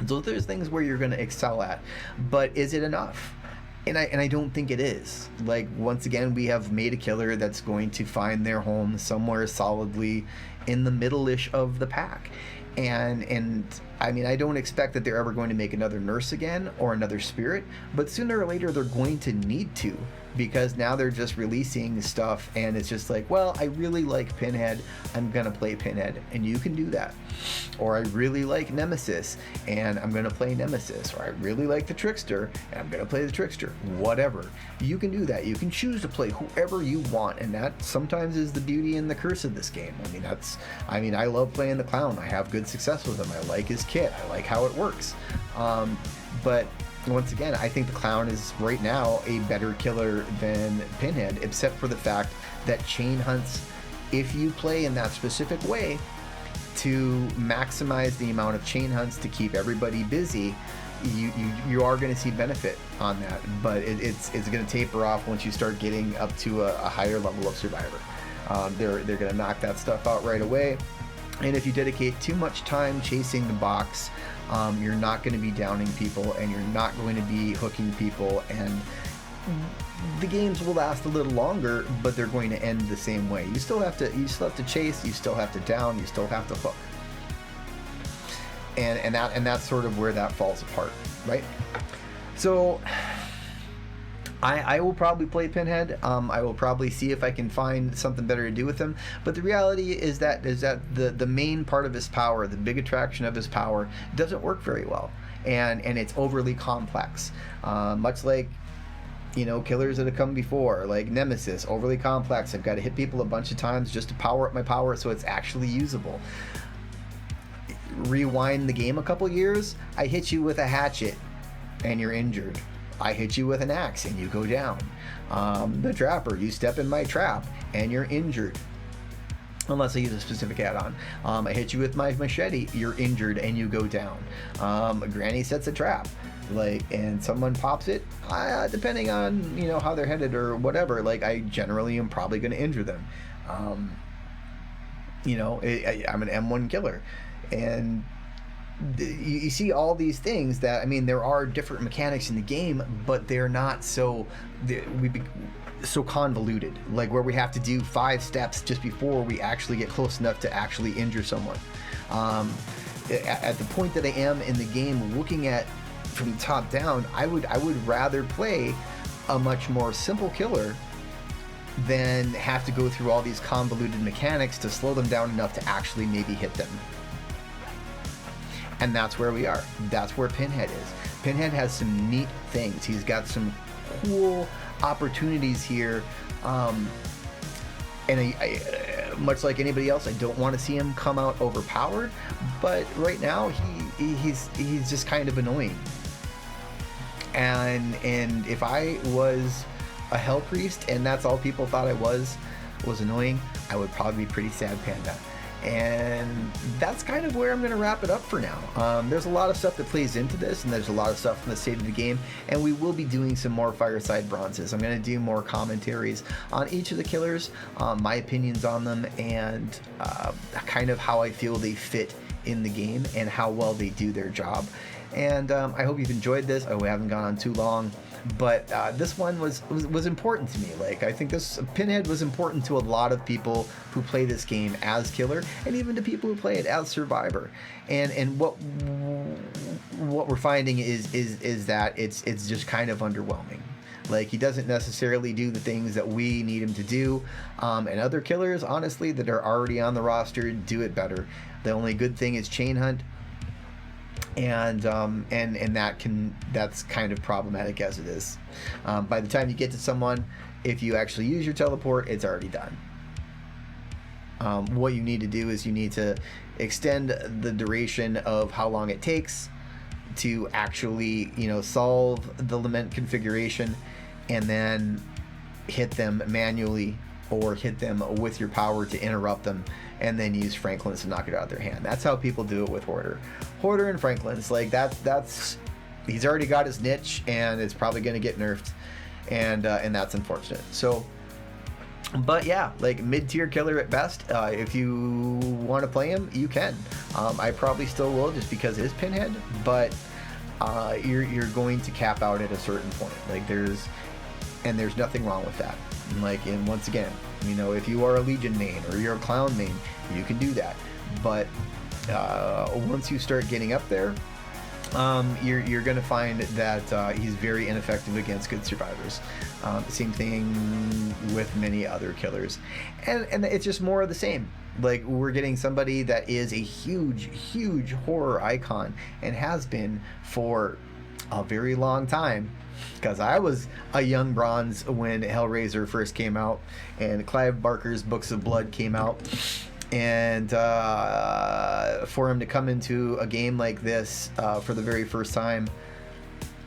So there's things where you're going to excel at, but is it enough? And I don't think it is. Like, once again, we have made a killer that's going to find their home somewhere solidly in the middle-ish of the pack. And I mean, I don't expect that they're ever going to make another nurse again or another spirit, but sooner or later they're going to need to, because now they're just releasing stuff and it's just like, well, I really like Pinhead, I'm gonna play Pinhead, and you can do that. Or I really like Nemesis and I'm gonna play Nemesis. Or I really like the Trickster and I'm gonna play the Trickster. Whatever, you can do that. You can choose to play whoever you want, and that sometimes is the beauty and the curse of this game. I mean, I love playing the Clown. I have good success with him. I like his kit. I like how it works. But once again, I think the Clown is right now a better killer than Pinhead, except for the fact that chain hunts, if you play in that specific way to maximize the amount of chain hunts to keep everybody busy, you are going to see benefit on that, but it's going to taper off once you start getting up to a higher level of Survivor. They're going to knock that stuff out right away, and if you dedicate too much time chasing the box, you're not going to be downing people, and you're not going to be hooking people, and the games will last a little longer, but they're going to end the same way. You still have to chase, you still have to down, you still have to hook, and that's sort of where that falls apart, right? So I will probably play Pinhead. I will probably see if I can find something better to do with him. But the reality is that the main part of his power, the big attraction of his power, doesn't work very well, and it's overly complex. Much like, you know, killers that have come before, like Nemesis, overly complex. I've got to hit people a bunch of times just to power up my power so it's actually usable. Rewind the game a couple years, I hit you with a hatchet and you're injured. I hit you with an axe and you go down. The Trapper, you step in my trap and you're injured. Unless I use a specific add-on. I hit you with my machete, you're injured and you go down. Granny sets a trap, and someone pops it. Depending on, you know, how they're headed or whatever, I generally am probably going to injure them. You know, I'm an M1 killer, and you see all these things that, I mean, there are different mechanics in the game, but they're not so convoluted, where we have to do 5 steps just before we actually get close enough to actually injure someone. At the point that I am in the game, looking at from the top down, I would rather play a much more simple killer than have to go through all these convoluted mechanics to slow them down enough to actually maybe hit them. And that's where we are. That's where Pinhead is. Pinhead has some neat things. He's got some cool opportunities here. And I much like anybody else, I don't want to see him come out overpowered. But right now, he's just kind of annoying. And if I was a Hell Priest and that's all people thought I was annoying, I would probably be pretty sad panda. And that's kind of where I'm going to wrap it up for now. There's a lot of stuff that plays into this, and there's a lot of stuff from the state of the game, and we will be doing some more Fireside Bronzes. I'm going to do more commentaries on each of the killers, my opinions on them, and kind of how I feel they fit in the game and how well they do their job. And I hope you've enjoyed this. Oh, we haven't gone on too long. But this one was important to me. Like, I think this Pinhead was important to a lot of people who play this game as killer, and even to people who play it as survivor. And what we're finding is that it's just kind of underwhelming. Like, he doesn't necessarily do the things that we need him to do, and other killers, honestly, that are already on the roster do it better. The only good thing is chain hunt. And that's kind of problematic as it is. By the time you get to someone, if you actually use your teleport, it's already done. What you need to do is you need to extend the duration of how long it takes to actually, solve the Lament configuration, and then hit them manually or hit them with your power to interrupt them, and then use Franklin's to knock it out of their hand. That's how people do it with Hoarder and Franklin's. Like, that's he's already got his niche, and it's probably going to get nerfed, and that's unfortunate. So, but yeah, like, mid-tier killer at best. If you want to play him, you can. I probably still will, just because it is Pinhead, but you're going to cap out at a certain point. Like, there's nothing wrong with that. Like, and once again, if you are a Legion main or you're a Clown main, you can do that. But once you start getting up there, you're going to find that he's very ineffective against good survivors. Same thing with many other killers, and it's just more of the same. Like, we're getting somebody that is a huge horror icon and has been for a very long time. Because I was a young bronze when Hellraiser first came out, and Clive Barker's Books of Blood came out, and for him to come into a game like this for the very first time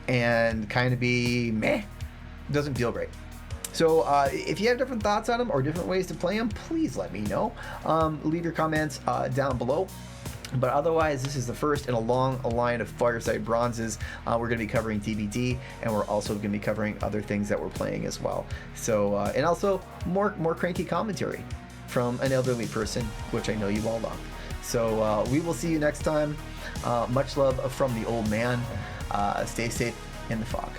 and kind of be meh, doesn't feel great. So if you have different thoughts on him or different ways to play him, please let me know. Leave your comments down below. But otherwise, this is the first in a long line of Fireside Bronzes. We're going to be covering TBT, and we're also going to be covering other things that we're playing as well. So, and also more cranky commentary from an elderly person, which I know you all love. So we will see you next time. Much love from the old man. Stay safe in the fog.